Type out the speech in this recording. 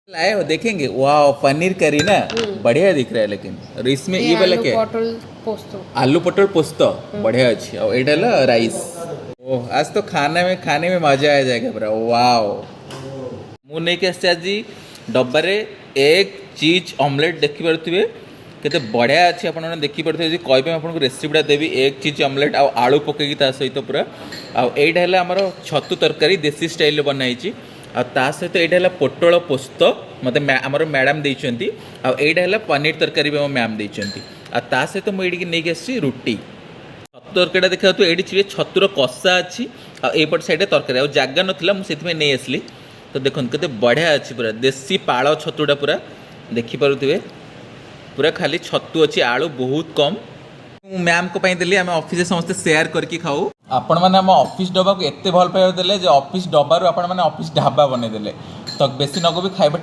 लाए हो देखेंगे। वाह पनीर करी ना बढ़िया दिख रहा है। लेकिन और इसमें ये वाला क्या है? पटल पोस्तो। आलू पटल पोस्तो बढ़िया अच्छी। और एटा ला राइस। ओह आज तो खाने में मजा आ जाएगा पूरा। वाओ मु नहीं के आसछि आज डब्बारे एग चीज ऑमलेट देखि पारुथिबे केते बढ़िया अच्छी। आपण माने देखि पारुथिबे जे कहबे आपनको रेसिपीटा देबी एग चीज ऑमलेट आ आलू पकेकी ता सहित पूरा। आ एटा हला हमर छतु तरकारी देसी स्टाइल बनाइछि। आ ता सहित एटा हला पोटल पोस्त मते हमर मैडम देइछंती। आ एटा हला पनीर तरकारी भी हम मैम देइछंती। आ ता सहित मु एडी नै के आसछि रोटी छतु तरकारीटा देखा तो ये छतुर कषा अच्छी। आईपट साइड तरकारी आ जगह नाला मुझे नहीं आसली। तो देखो केते बढ़िया अच्छी पूरा देसी पाଳ छतुटा पूरा देखिपे पूरा खाली छतु अच्छी आलू बहुत कम। मैम को देली आम ऑफिस समस्त शेयर करके खाऊ। आपण मैंने आम ऑफिस डब्बा को एत भल पाइबा देले जे ऑफिस डब्बारू आपण मैंने ऑफिस ढाबा बनईदेले। तो बेसी नगो भी खाइबा